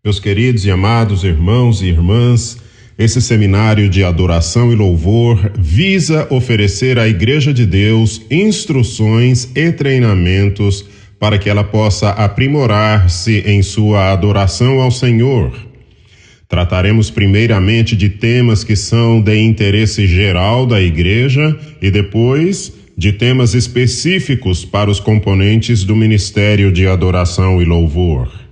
Meus queridos e amados irmãos e irmãs, esse seminário de adoração e louvor visa oferecer à Igreja de Deus instruções e treinamentos para que ela possa aprimorar-se em sua adoração ao Senhor. Trataremos primeiramente de temas que são de interesse geral da Igreja e depois de temas específicos para os componentes do Ministério de Adoração e Louvor.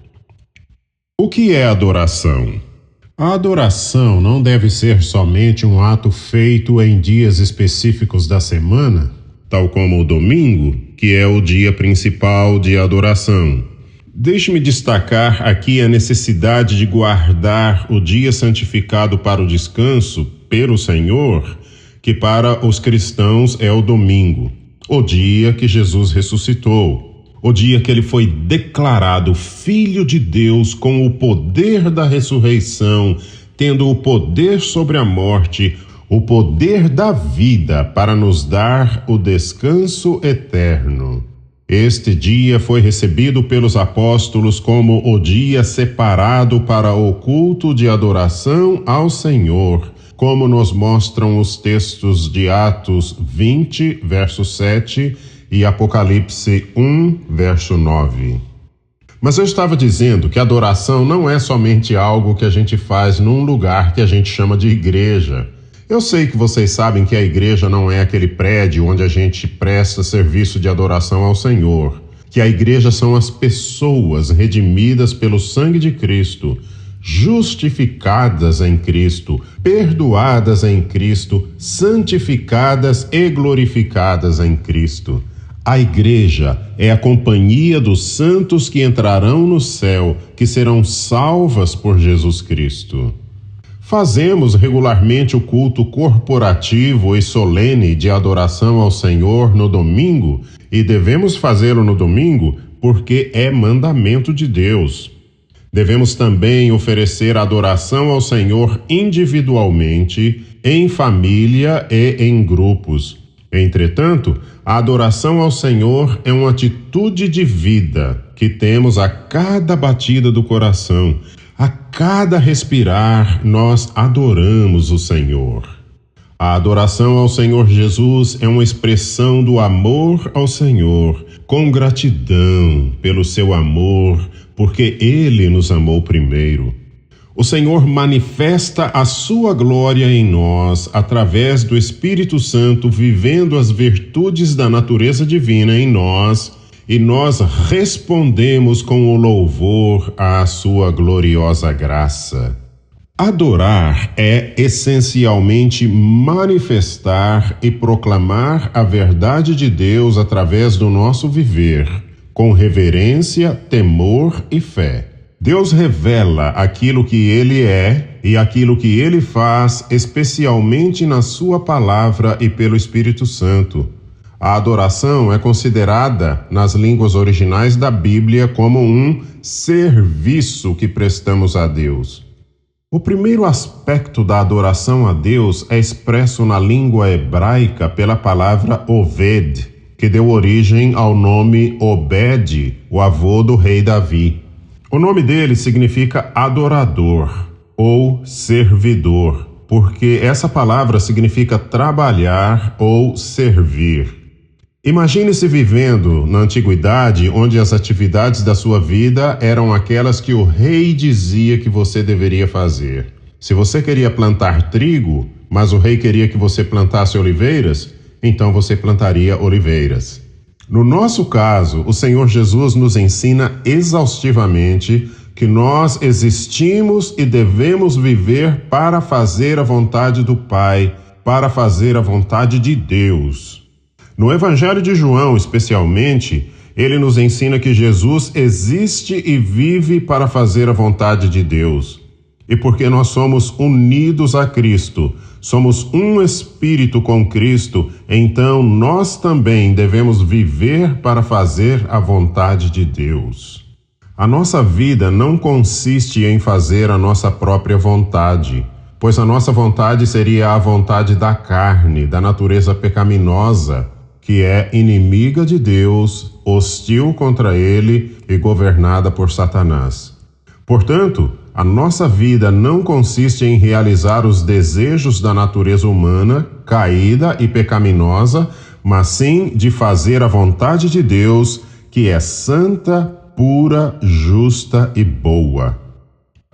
O que é adoração? A adoração não deve ser somente um ato feito em dias específicos da semana, tal como o domingo, que é o dia principal de adoração. Deixe-me destacar aqui a necessidade de guardar o dia santificado para o descanso pelo Senhor, que para os cristãos é o domingo, o dia que Jesus ressuscitou. O dia que ele foi declarado Filho de Deus com o poder da ressurreição, tendo o poder sobre a morte, o poder da vida para nos dar o descanso eterno. Este dia foi recebido pelos apóstolos como o dia separado para o culto de adoração ao Senhor, como nos mostram os textos de Atos 20, verso 7, e Apocalipse 1, verso 9. Mas eu estava dizendo que adoração não é somente algo que a gente faz num lugar que a gente chama de igreja. Eu sei que vocês sabem que a igreja não é aquele prédio onde a gente presta serviço de adoração ao Senhor, que a igreja são as pessoas redimidas pelo sangue de Cristo, justificadas em Cristo, perdoadas em Cristo, santificadas e glorificadas em Cristo. A igreja é a companhia dos santos que entrarão no céu, que serão salvas por Jesus Cristo. Fazemos regularmente o culto corporativo e solene de adoração ao Senhor no domingo, e devemos fazê-lo no domingo porque é mandamento de Deus. Devemos também oferecer adoração ao Senhor individualmente, em família e em grupos. Entretanto, a adoração ao Senhor é uma atitude de vida que temos a cada batida do coração, a cada respirar, nós adoramos o Senhor. A adoração ao Senhor Jesus é uma expressão do amor ao Senhor, com gratidão pelo seu amor, porque Ele nos amou primeiro. O Senhor manifesta a sua glória em nós através do Espírito Santo, vivendo as virtudes da natureza divina em nós, e nós respondemos com o louvor à sua gloriosa graça. Adorar é essencialmente manifestar e proclamar a verdade de Deus através do nosso viver, com reverência, temor e fé. Deus revela aquilo que Ele é e aquilo que Ele faz, especialmente na Sua palavra e pelo Espírito Santo. A adoração é considerada, nas línguas originais da Bíblia, como um serviço que prestamos a Deus. O primeiro aspecto da adoração a Deus é expresso na língua hebraica pela palavra Oved, que deu origem ao nome Obed, o avô do rei Davi. O nome dele significa adorador ou servidor, porque essa palavra significa trabalhar ou servir. Imagine-se vivendo na antiguidade, onde as atividades da sua vida eram aquelas que o rei dizia que você deveria fazer. Se você queria plantar trigo, mas o rei queria que você plantasse oliveiras, então você plantaria oliveiras. No nosso caso, o Senhor Jesus nos ensina exaustivamente que nós existimos e devemos viver para fazer a vontade do Pai, para fazer a vontade de Deus. No Evangelho de João, especialmente, ele nos ensina que Jesus existe e vive para fazer a vontade de Deus. E porque nós somos unidos a Cristo, somos um espírito com Cristo, então nós também devemos viver para fazer a vontade de Deus. A nossa vida não consiste em fazer a nossa própria vontade, pois a nossa vontade seria a vontade da carne, da natureza pecaminosa, que é inimiga de Deus, hostil contra Ele e governada por Satanás. Portanto, a nossa vida não consiste em realizar os desejos da natureza humana, caída e pecaminosa, mas sim de fazer a vontade de Deus, que é santa, pura, justa e boa.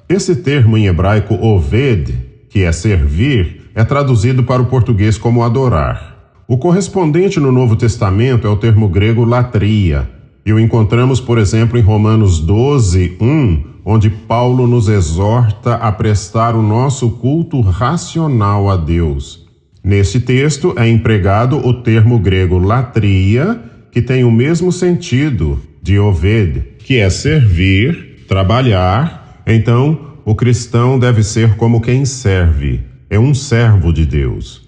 Esse termo em hebraico oved, que é servir, é traduzido para o português como adorar. O correspondente no Novo Testamento é o termo grego latria, e o encontramos, por exemplo, em Romanos 12:1, onde Paulo nos exorta a prestar o nosso culto racional a Deus. Nesse texto é empregado o termo grego latria, que tem o mesmo sentido de oved, que é servir, trabalhar. Então, o cristão deve ser como quem serve, é um servo de Deus.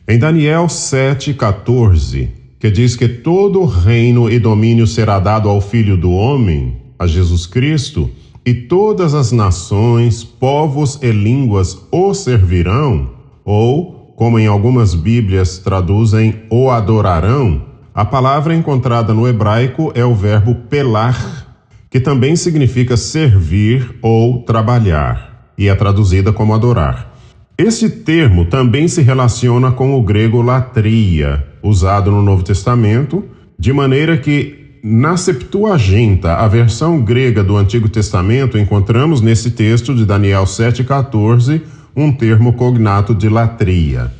Em Daniel 7:14, que diz que todo reino e domínio será dado ao Filho do Homem, a Jesus Cristo, e todas as nações, povos e línguas o servirão, ou, como em algumas Bíblias traduzem, o adorarão, a palavra encontrada no hebraico é o verbo pelar, que também significa servir ou trabalhar, e é traduzida como adorar. Esse termo também se relaciona com o grego latria, usado no Novo Testamento, de maneira que na Septuaginta, a versão grega do Antigo Testamento, encontramos nesse texto de Daniel 7:14, um termo cognato de latria.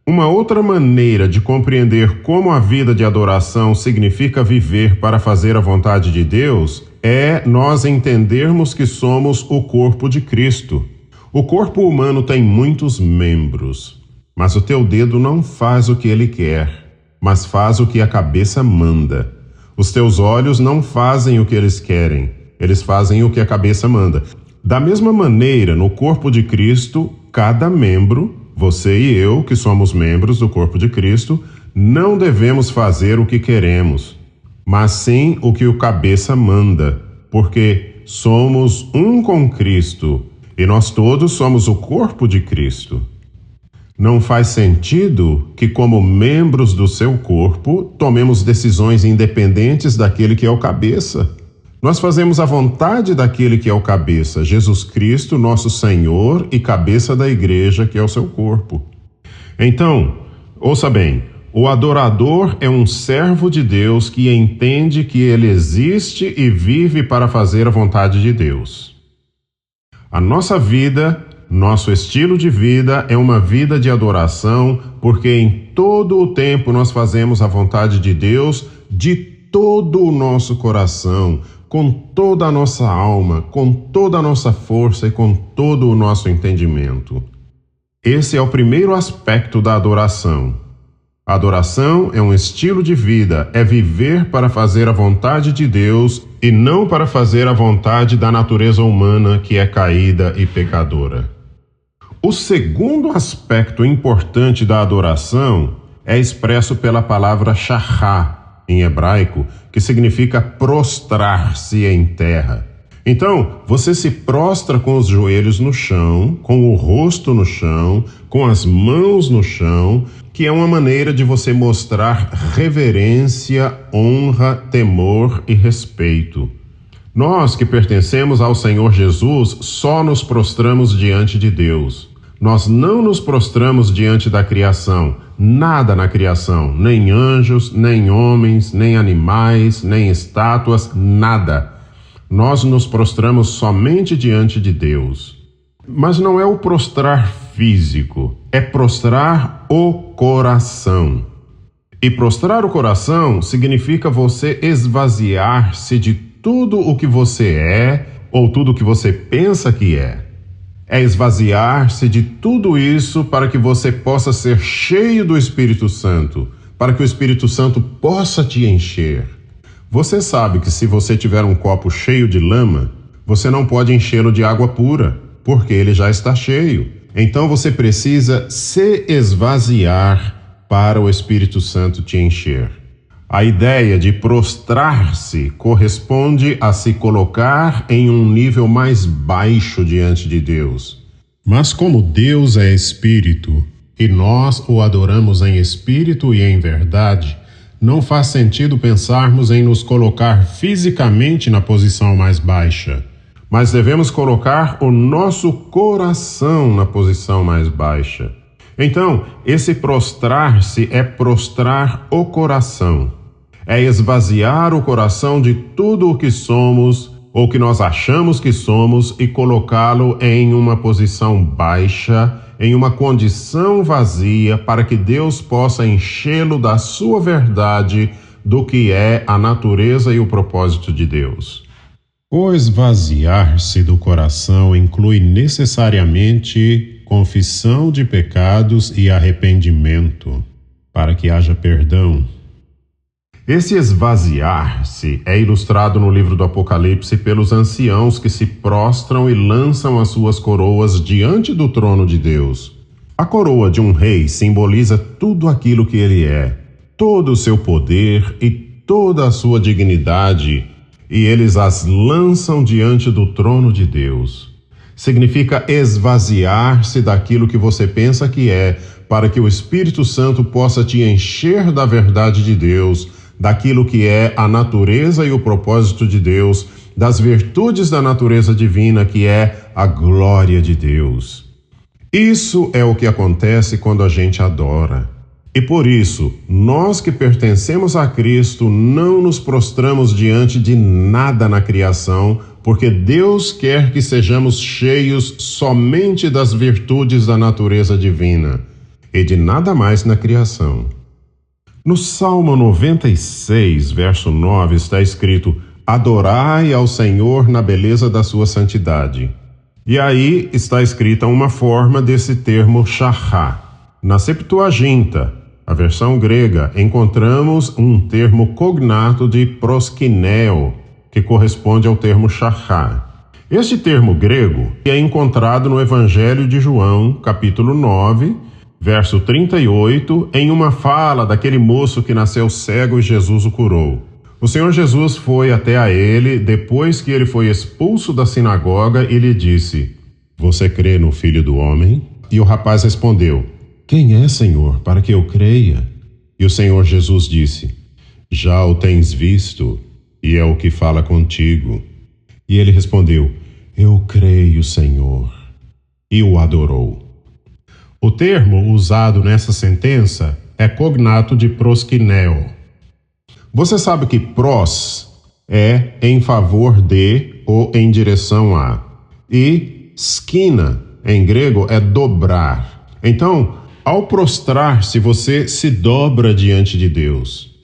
Uma outra maneira de compreender como a vida de adoração significa viver para fazer a vontade de Deus é nós entendermos que somos o corpo de Cristo. O corpo humano tem muitos membros, mas o teu dedo não faz o que ele quer, mas faz o que a cabeça manda. Os teus olhos não fazem o que eles querem, eles fazem o que a cabeça manda. Da mesma maneira, no corpo de Cristo, cada membro, você e eu, que somos membros do corpo de Cristo, não devemos fazer o que queremos, mas sim o que o cabeça manda, porque somos um com Cristo e nós todos somos o corpo de Cristo. Não faz sentido que, como membros do seu corpo, tomemos decisões independentes daquele que é o cabeça. Nós fazemos a vontade daquele que é o cabeça, Jesus Cristo, nosso Senhor e cabeça da igreja, que é o seu corpo. Então, ouça bem, o adorador é um servo de Deus que entende que ele existe e vive para fazer a vontade de Deus. A nossa vida, nosso estilo de vida é uma vida de adoração, porque em todo o tempo nós fazemos a vontade de Deus de todo o nosso coração, com toda a nossa alma, com toda a nossa força e com todo o nosso entendimento. Esse é o primeiro aspecto da adoração. A adoração é um estilo de vida, é viver para fazer a vontade de Deus e não para fazer a vontade da natureza humana que é caída e pecadora. O segundo aspecto importante da adoração é expresso pela palavra shachá, em hebraico, que significa prostrar-se em terra. Então, você se prostra com os joelhos no chão, com o rosto no chão, com as mãos no chão, que é uma maneira de você mostrar reverência, honra, temor e respeito. Nós que pertencemos ao Senhor Jesus só nos prostramos diante de Deus. Nós não nos prostramos diante da criação, nada na criação, nem anjos, nem homens, nem animais, nem estátuas, nada. Nós nos prostramos somente diante de Deus. Mas não é o prostrar físico, é prostrar o coração. E prostrar o coração significa você esvaziar-se de tudo o que você é ou tudo o que você pensa que é. É esvaziar-se de tudo isso para que você possa ser cheio do Espírito Santo, para que o Espírito Santo possa te encher. Você sabe que se você tiver um copo cheio de lama, você não pode enchê-lo de água pura, porque ele já está cheio. Então você precisa se esvaziar para o Espírito Santo te encher. A ideia de prostrar-se corresponde a se colocar em um nível mais baixo diante de Deus. Mas como Deus é Espírito e nós o adoramos em espírito e em verdade, não faz sentido pensarmos em nos colocar fisicamente na posição mais baixa. mas devemos colocar o nosso coração na posição mais baixa. Então, esse prostrar-se é prostrar o coração. É esvaziar o coração de tudo o que somos ou que nós achamos que somos e colocá-lo em uma posição baixa, em uma condição vazia, para que Deus possa enchê-lo da sua verdade, do que é a natureza e o propósito de Deus. O esvaziar-se do coração inclui necessariamente confissão de pecados e arrependimento, para que haja perdão. Esse esvaziar-se é ilustrado no livro do Apocalipse pelos anciãos que se prostram e lançam as suas coroas diante do trono de Deus. A coroa de um rei simboliza tudo aquilo que ele é, todo o seu poder e toda a sua dignidade, e eles as lançam diante do trono de Deus. Significa esvaziar-se daquilo que você pensa que é, para que o Espírito Santo possa te encher da verdade de Deus, daquilo que é a natureza e o propósito de Deus, das virtudes da natureza divina, que é a glória de Deus. Isso é o que acontece quando a gente adora. E por isso, nós que pertencemos a Cristo não nos prostramos diante de nada na criação, porque Deus quer que sejamos cheios somente das virtudes da natureza divina e de nada mais na criação. No Salmo 96, verso 9, está escrito: adorai ao Senhor na beleza da sua santidade. E aí está escrita uma forma desse termo shachá. Na Septuaginta, a versão grega, encontramos um termo cognato de proskineo, que corresponde ao termo shachá. Este termo grego é encontrado no Evangelho de João, capítulo 9, verso 38, em uma fala daquele moço que nasceu cego e Jesus o curou. O Senhor Jesus foi até a ele, depois que ele foi expulso da sinagoga, e lhe disse: você crê no Filho do Homem? E o rapaz respondeu: quem é, Senhor, para que eu creia? E o Senhor Jesus disse: já o tens visto, e é o que fala contigo. E ele respondeu: eu creio, Senhor. E o adorou. O termo usado nessa sentença é cognato de proskineo. Você sabe que pros é em favor de ou em direção a, e skina, em grego, é dobrar. Então, ao prostrar-se, você se dobra diante de Deus.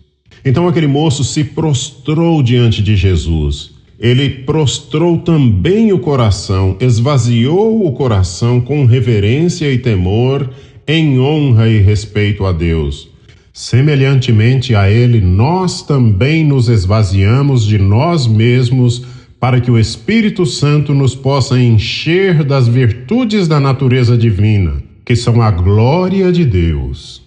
Então aquele moço se prostrou diante de Jesus. Ele prostrou também o coração, esvaziou o coração com reverência e temor, em honra e respeito a Deus. Semelhantemente a ele, nós também nos esvaziamos de nós mesmos, para que o Espírito Santo nos possa encher das virtudes da natureza divina, que são a glória de Deus.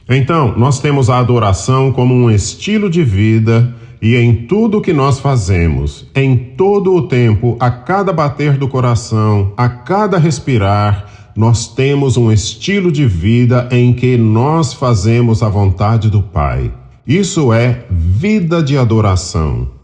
Então, nós temos a adoração como um estilo de vida, e em tudo o que nós fazemos, em todo o tempo, a cada bater do coração, a cada respirar, nós temos um estilo de vida em que nós fazemos a vontade do Pai. Isso é vida de adoração.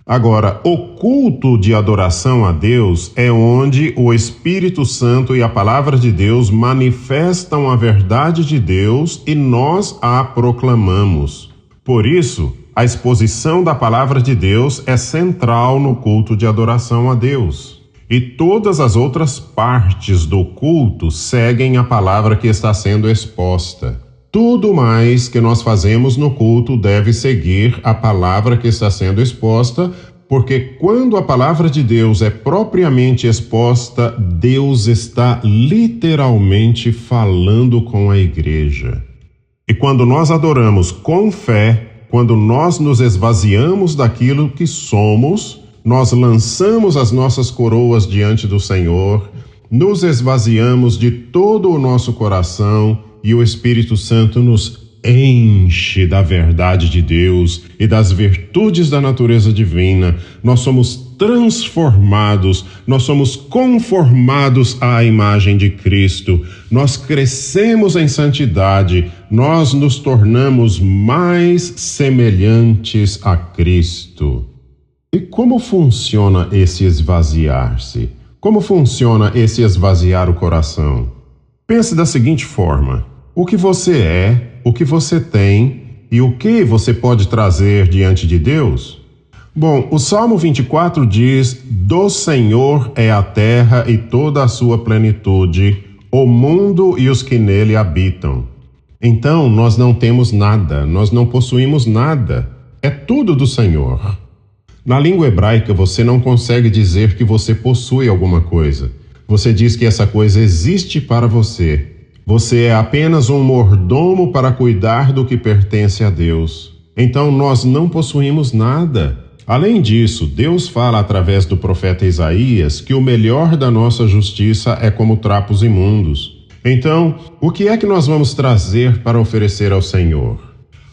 Agora, o culto de adoração a Deus é onde o Espírito Santo e a Palavra de Deus manifestam a verdade de Deus e nós a proclamamos. Por isso, a exposição da Palavra de Deus é central no culto de adoração a Deus. E todas as outras partes do culto seguem a palavra que está sendo exposta. Tudo mais que nós fazemos no culto deve seguir a palavra que está sendo exposta, porque quando a palavra de Deus é propriamente exposta, Deus está literalmente falando com a igreja. E quando nós adoramos com fé, quando nós nos esvaziamos daquilo que somos, nós lançamos as nossas coroas diante do Senhor, nos esvaziamos de todo o nosso coração e o Espírito Santo nos enche da verdade de Deus e das virtudes da natureza divina. Nós somos transformados, nós somos conformados à imagem de Cristo, nós crescemos em santidade, nós nos tornamos mais semelhantes a Cristo. E como funciona esse esvaziar-se? Como funciona esse esvaziar o coração? Pense da seguinte forma: o que você é, o que você tem e o que você pode trazer diante de Deus? Bom, o Salmo 24 diz: do Senhor é a terra e toda a sua plenitude, o mundo e os que nele habitam. Então, nós não temos nada, nós não possuímos nada. É tudo do Senhor. Na língua hebraica, você não consegue dizer que você possui alguma coisa. Você diz que essa coisa existe para você. Você é apenas um mordomo para cuidar do que pertence a Deus. Então, nós não possuímos nada. Além disso, Deus fala através do profeta Isaías que o melhor da nossa justiça é como trapos imundos. Então, o que é que nós vamos trazer para oferecer ao Senhor?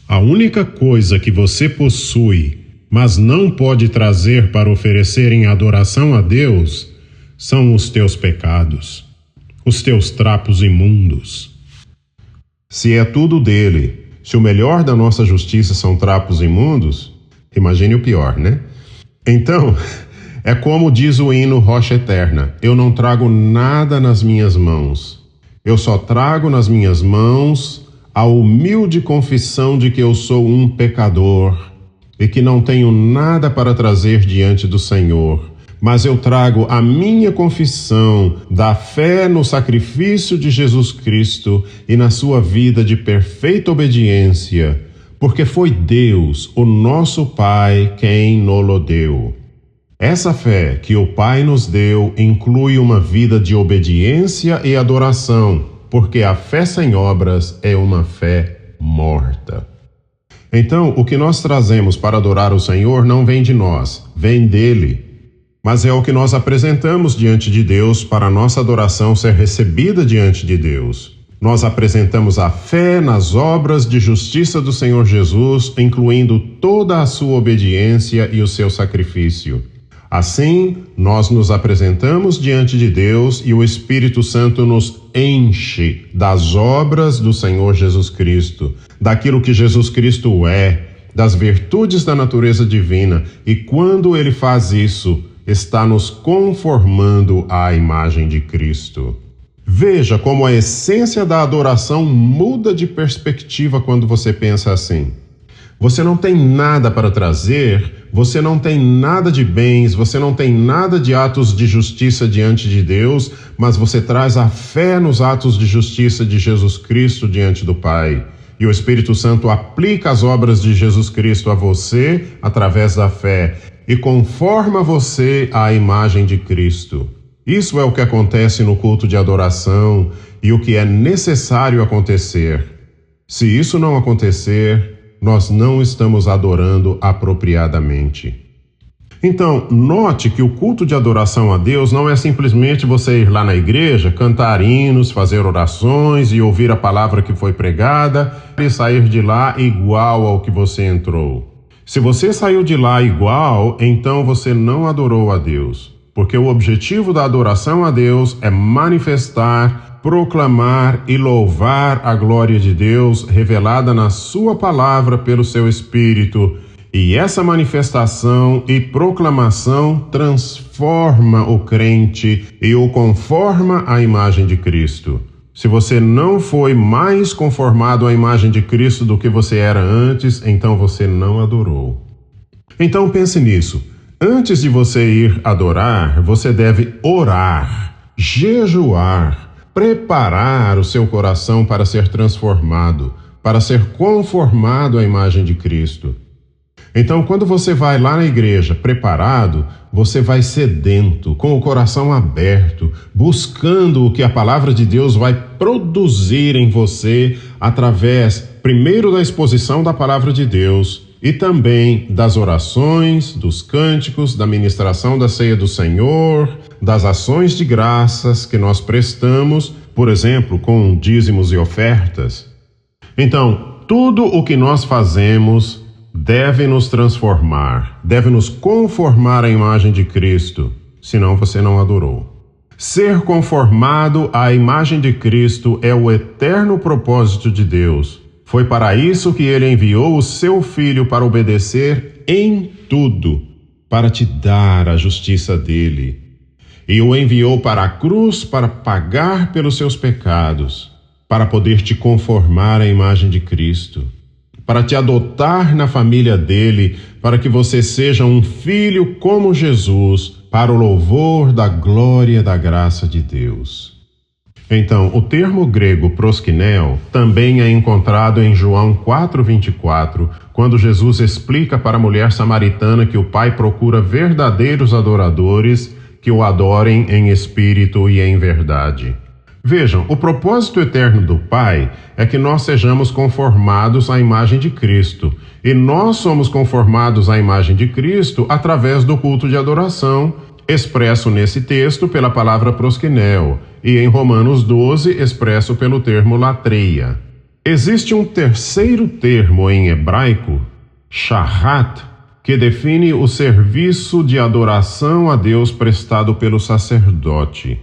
A única coisa que você possui, mas não pode trazer para oferecer em adoração a Deus, são os teus pecados, os teus trapos imundos. Se é tudo dele, se o melhor da nossa justiça são trapos imundos, imagine o pior, né? Então, é como diz o hino Rocha Eterna: eu não trago nada nas minhas mãos, eu só trago nas minhas mãos a humilde confissão de que eu sou um pecador e que não tenho nada para trazer diante do Senhor, mas eu trago a minha confissão da fé no sacrifício de Jesus Cristo e na sua vida de perfeita obediência, porque foi Deus, o nosso Pai, quem nos deu. Essa fé que o Pai nos deu inclui uma vida de obediência e adoração, porque a fé sem obras é uma fé morta. Então, o que nós trazemos para adorar o Senhor não vem de nós, vem dele. Mas é o que nós apresentamos diante de Deus para a nossa adoração ser recebida diante de Deus. Nós apresentamos a fé nas obras de justiça do Senhor Jesus, incluindo toda a sua obediência e o seu sacrifício. Assim, nós nos apresentamos diante de Deus e o Espírito Santo nos enche das obras do Senhor Jesus Cristo, daquilo que Jesus Cristo é, das virtudes da natureza divina, e quando ele faz isso, está nos conformando à imagem de Cristo. Veja como a essência da adoração muda de perspectiva quando você pensa assim. Você não tem nada para trazer, você não tem nada de bens, você não tem nada de atos de justiça diante de Deus, mas você traz a fé nos atos de justiça de Jesus Cristo diante do Pai. E o Espírito Santo aplica as obras de Jesus Cristo a você através da fé e conforma você à imagem de Cristo. Isso é o que acontece no culto de adoração e o que é necessário acontecer. Se isso não acontecer, nós não estamos adorando apropriadamente. Então, note que o culto de adoração a Deus não é simplesmente você ir lá na igreja, cantar hinos, fazer orações e ouvir a palavra que foi pregada e sair de lá igual ao que você entrou. Se você saiu de lá igual, então você não adorou a Deus, porque o objetivo da adoração a Deus é manifestar, proclamar e louvar a glória de Deus revelada na sua palavra pelo seu Espírito. E essa manifestação e proclamação transforma o crente e o conforma à imagem de Cristo. Se você não foi mais conformado à imagem de Cristo do que você era antes, então você não adorou. Então pense nisso. Antes de você ir adorar, você deve orar, jejuar, preparar o seu coração para ser transformado, para ser conformado à imagem de Cristo. Então, quando você vai lá na igreja preparado, você vai sedento, com o coração aberto, buscando o que a palavra de Deus vai produzir em você através, primeiro, da exposição da palavra de Deus e também das orações, dos cânticos, da ministração da ceia do Senhor, das ações de graças que nós prestamos, por exemplo, com dízimos e ofertas. Então, tudo o que nós fazemos deve nos transformar, deve nos conformar à imagem de Cristo, senão você não adorou. Ser conformado à imagem de Cristo é o eterno propósito de Deus. Foi para isso que ele enviou o seu Filho para obedecer em tudo, para te dar a justiça dele, e o enviou para a cruz para pagar pelos seus pecados, para poder te conformar à imagem de Cristo, para te adotar na família dele, para que você seja um filho como Jesus, para o louvor da glória da graça de Deus. Então, o termo grego proskineo também é encontrado em João 4:24, quando Jesus explica para a mulher samaritana que o Pai procura verdadeiros adoradores que o adorem em espírito e em verdade. Vejam, o propósito eterno do Pai é que nós sejamos conformados à imagem de Cristo, e nós somos conformados à imagem de Cristo através do culto de adoração, expresso nesse texto pela palavra proskineo, e em Romanos 12 expresso pelo termo latreia. Existe um terceiro termo em hebraico, shahat, que define o serviço de adoração a Deus prestado pelo sacerdote.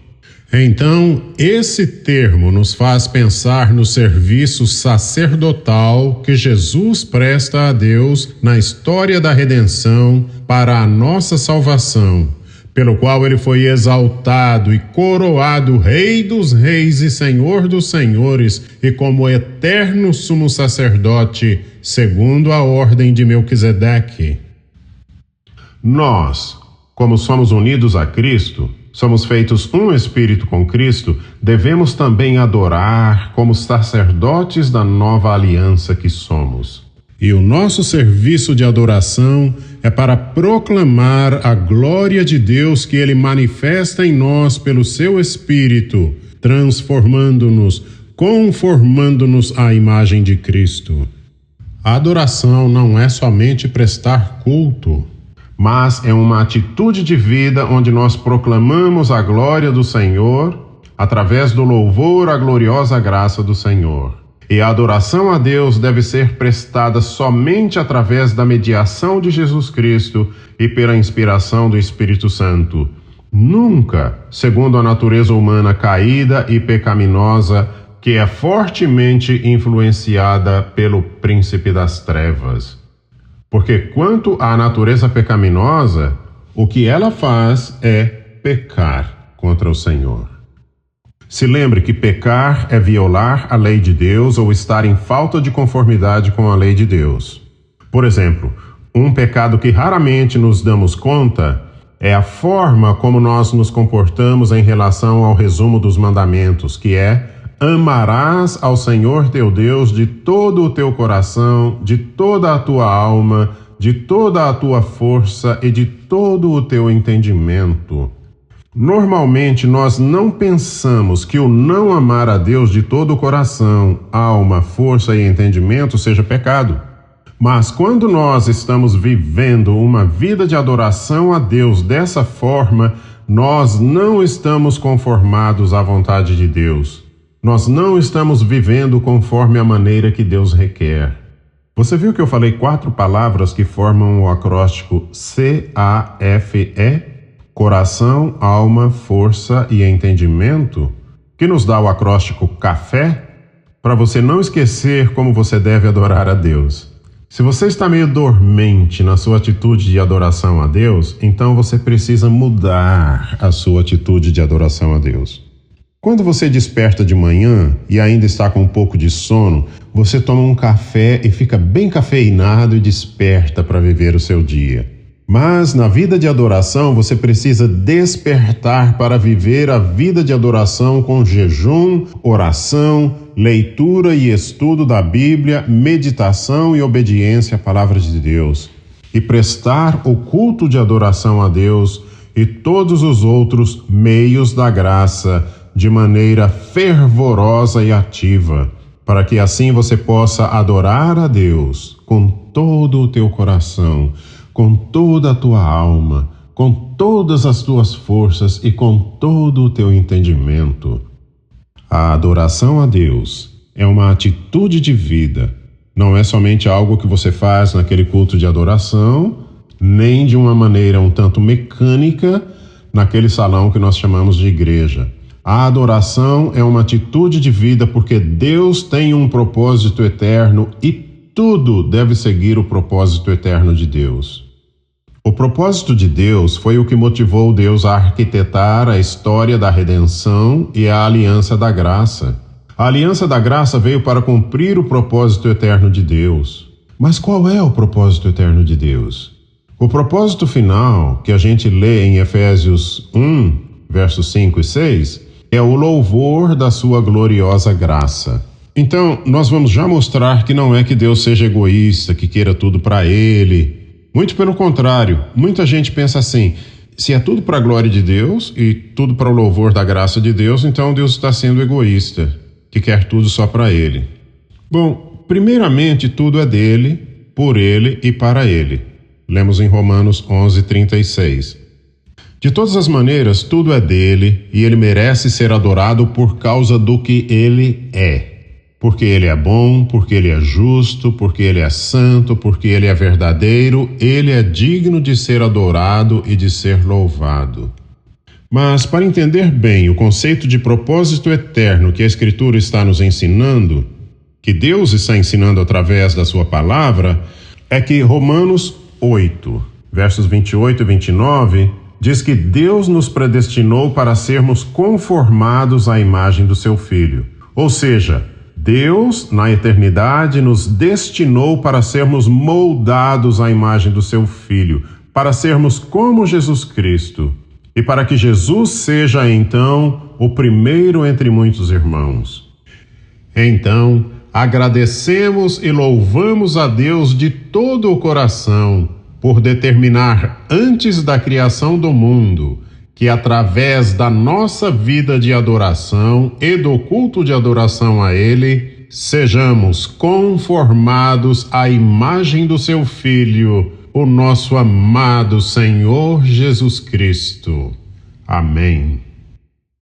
Então, esse termo nos faz pensar no serviço sacerdotal que Jesus presta a Deus na história da redenção para a nossa salvação, pelo qual ele foi exaltado e coroado Rei dos Reis e Senhor dos Senhores, e como eterno sumo sacerdote, segundo a ordem de Melquisedeque. Nós, como somos unidos a Cristo, somos feitos um espírito com Cristo, devemos também adorar como sacerdotes da nova aliança que somos. E o nosso serviço de adoração é para proclamar a glória de Deus que Ele manifesta em nós pelo seu Espírito, transformando-nos, conformando-nos à imagem de Cristo. A adoração não é somente prestar culto, mas é uma atitude de vida onde nós proclamamos a glória do Senhor através do louvor à gloriosa graça do Senhor. E a adoração a Deus deve ser prestada somente através da mediação de Jesus Cristo e pela inspiração do Espírito Santo. Nunca segundo a natureza humana caída e pecaminosa, que é fortemente influenciada pelo príncipe das trevas. Porque quanto à natureza pecaminosa, o que ela faz é pecar contra o Senhor. Se lembre que pecar é violar a lei de Deus ou estar em falta de conformidade com a lei de Deus. Por exemplo, um pecado que raramente nos damos conta é a forma como nós nos comportamos em relação ao resumo dos mandamentos, que é: amarás ao Senhor teu Deus de todo o teu coração, de toda a tua alma, de toda a tua força e de todo o teu entendimento. Normalmente nós não pensamos que o não amar a Deus de todo o coração, alma, força e entendimento seja pecado. Mas quando nós estamos vivendo uma vida de adoração a Deus dessa forma, nós não estamos conformados à vontade de Deus. Nós não estamos vivendo conforme a maneira que Deus requer. Você viu que eu falei 4 palavras que formam o acróstico CAFE? Coração, alma, força e entendimento? Que nos dá o acróstico CAFÉ? Para você não esquecer como você deve adorar a Deus. Se você está meio dormente na sua atitude de adoração a Deus, então você precisa mudar a sua atitude de adoração a Deus. Quando você desperta de manhã e ainda está com um pouco de sono, você toma um café e fica bem cafeinado e desperta para viver o seu dia. Mas na vida de adoração você precisa despertar para viver a vida de adoração com jejum, oração, leitura e estudo da Bíblia, meditação e obediência à palavra de Deus. E prestar o culto de adoração a Deus e todos os outros meios da graça de maneira fervorosa e ativa, para que assim você possa adorar a Deus com todo o teu coração, com toda a tua alma, com todas as tuas forças e com todo o teu entendimento. A adoração a Deus é uma atitude de vida, não é somente algo que você faz naquele culto de adoração, nem de uma maneira um tanto mecânica naquele salão que nós chamamos de igreja. A adoração é uma atitude de vida porque Deus tem um propósito eterno e tudo deve seguir o propósito eterno de Deus. O propósito de Deus foi o que motivou Deus a arquitetar a história da redenção e a aliança da graça. A aliança da graça veio para cumprir o propósito eterno de Deus. Mas qual é o propósito eterno de Deus? O propósito final, que a gente lê em Efésios 1, versos 5 e 6, é o louvor da sua gloriosa graça. Então, nós vamos já mostrar que não é que Deus seja egoísta, que queira tudo para Ele. Muito pelo contrário, muita gente pensa assim: se é tudo para a glória de Deus e tudo para o louvor da graça de Deus, então Deus está sendo egoísta, que quer tudo só para Ele. Bom, primeiramente tudo é dele, por Ele e para Ele. Lemos em Romanos 11:36. De todas as maneiras, tudo é dele e Ele merece ser adorado por causa do que Ele é. Porque Ele é bom, porque Ele é justo, porque Ele é santo, porque Ele é verdadeiro, Ele é digno de ser adorado e de ser louvado. Mas, para entender bem o conceito de propósito eterno que a Escritura está nos ensinando, que Deus está ensinando através da sua palavra, é que Romanos 8, versos 28 e 29, diz que Deus nos predestinou para sermos conformados à imagem do seu Filho. Ou seja, Deus, na eternidade, nos destinou para sermos moldados à imagem do seu Filho, para sermos como Jesus Cristo, e para que Jesus seja, então, o primeiro entre muitos irmãos. Então, agradecemos e louvamos a Deus de todo o coração por determinar antes da criação do mundo que, através da nossa vida de adoração e do culto de adoração a Ele, sejamos conformados à imagem do seu Filho, o nosso amado Senhor Jesus Cristo. Amém.